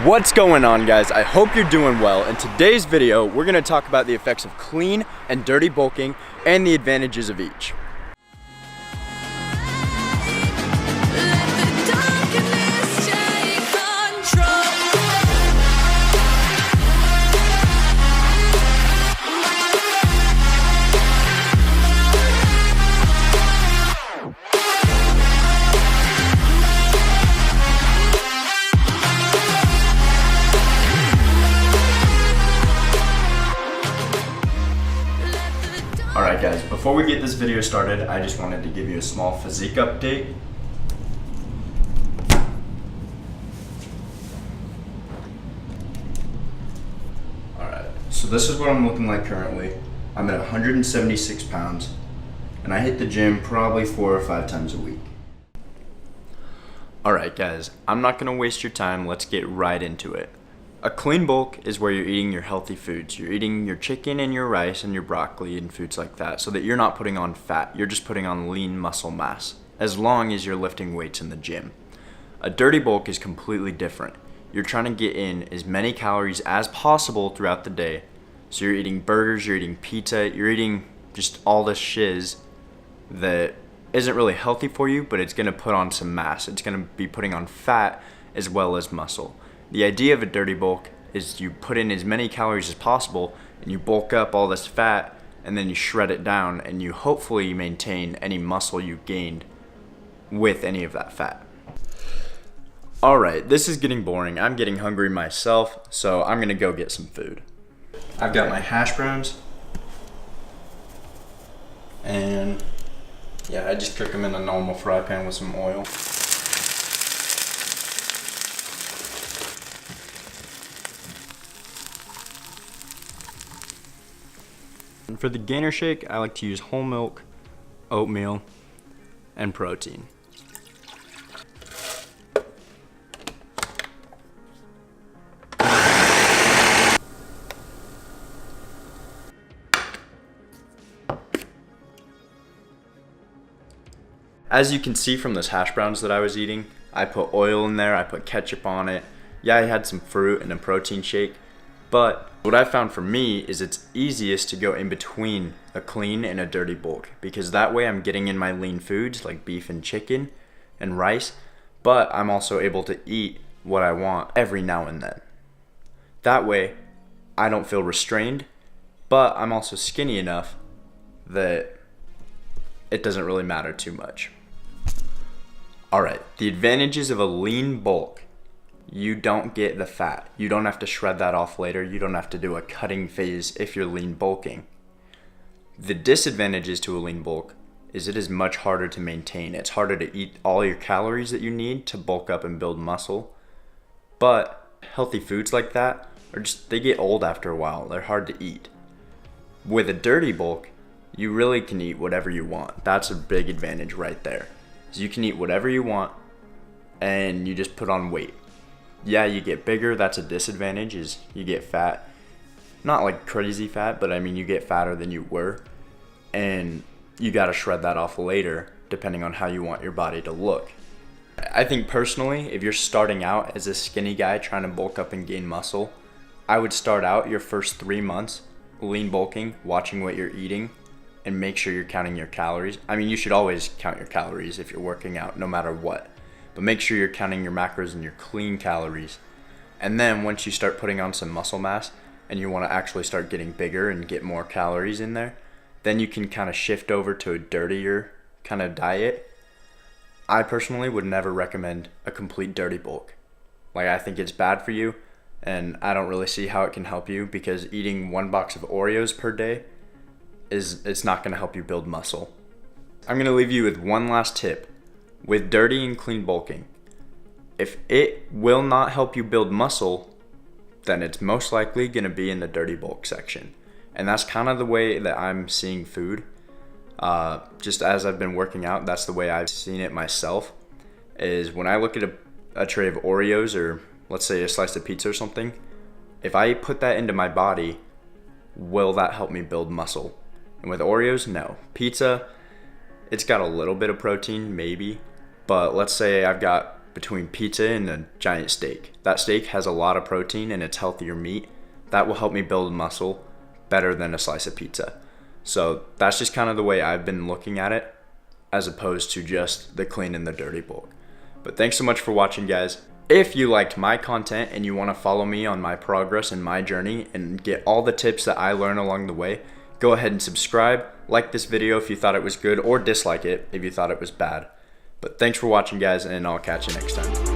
What's going on, guys? I hope you're doing well. In today's video, we're going to talk about the effects of clean and dirty bulking and the advantages of each. Alright guys, before we get this video started, I just wanted to give you a small physique update. Alright, so this is what I'm looking like currently. I'm at 176 pounds, and I hit the gym probably 4 or 5 times a week. Alright guys, I'm not going to waste your time, let's get right into it. A clean bulk is where you're eating your healthy foods. You're eating your chicken and your rice and your broccoli and foods like that, so that you're not putting on fat, you're just putting on lean muscle mass, as long as you're lifting weights in the gym. A dirty bulk is completely different. You're trying to get in as many calories as possible throughout the day. So you're eating burgers, you're eating pizza, you're eating just all this shiz that isn't really healthy for you, but it's going to put on some mass. It's going to be putting on fat as well as muscle. The idea of a dirty bulk is you put in as many calories as possible and you bulk up all this fat and then you shred it down and you hopefully maintain any muscle you gained with any of that fat. Alright, this is getting boring. I'm getting hungry myself, so I'm gonna go get some food. I've got my hash browns and yeah, I just cook them in a normal fry pan with some oil. And for the gainer shake, I like to use whole milk, oatmeal, and protein. As you can see from those hash browns that I was eating, I put oil in there, I put ketchup on it. Yeah, I had some fruit and a protein shake, but what I found for me is it's easiest to go in between a clean and a dirty bulk, because that way I'm getting in my lean foods like beef and chicken and rice, but I'm also able to eat what I want every now and then. That way I don't feel restrained, but I'm also skinny enough that it doesn't really matter too much. Alright, the advantages of a lean bulk. You don't get the fat. You don't have to shred that off later. You don't have to do a cutting phase if you're lean bulking. The disadvantages to a lean bulk is it is much harder to maintain. It's harder to eat all your calories that you need to bulk up and build muscle. But healthy foods like that they get old after a while. They're hard to eat. With a dirty bulk, you really can eat whatever you want. That's a big advantage right there. So you can eat whatever you want and you just put on weight. Yeah, you get bigger, that's a disadvantage, is you get fat. Not like crazy fat, but I mean you get fatter than you were. And you gotta shred that off later, depending on how you want your body to look. I think personally, if you're starting out as a skinny guy trying to bulk up and gain muscle, I would start out your first 3 months lean bulking, watching what you're eating, and make sure you're counting your calories. I mean, you should always count your calories if you're working out, no matter what. But make sure you're counting your macros and your clean calories. And then once you start putting on some muscle mass and you want to actually start getting bigger and get more calories in there, then you can kind of shift over to a dirtier kind of diet. I personally would never recommend a complete dirty bulk. Like, I think it's bad for you, and I don't really see how it can help you, because eating 1 box of Oreos per day it's not going to help you build muscle. I'm going to leave you with one last tip. With dirty and clean bulking, if it will not help you build muscle, then it's most likely going to be in the dirty bulk section. And that's kind of the way that I'm seeing food. Just as I've been working out, that's the way I've seen it myself. Is when I look at a tray of Oreos, or let's say a slice of pizza or something, if I put that into my body, will that help me build muscle? And with Oreos, no. Pizza, it's got a little bit of protein, maybe. But let's say I've got between pizza and a giant steak. That steak has a lot of protein and it's healthier meat. That will help me build muscle better than a slice of pizza. So that's just kind of the way I've been looking at it, as opposed to just the clean and the dirty bulk. But thanks so much for watching, guys. If you liked my content and you want to follow me on my progress and my journey and get all the tips that I learn along the way, go ahead and subscribe, like this video if you thought it was good, or dislike it if you thought it was bad. But thanks for watching, guys, and I'll catch you next time.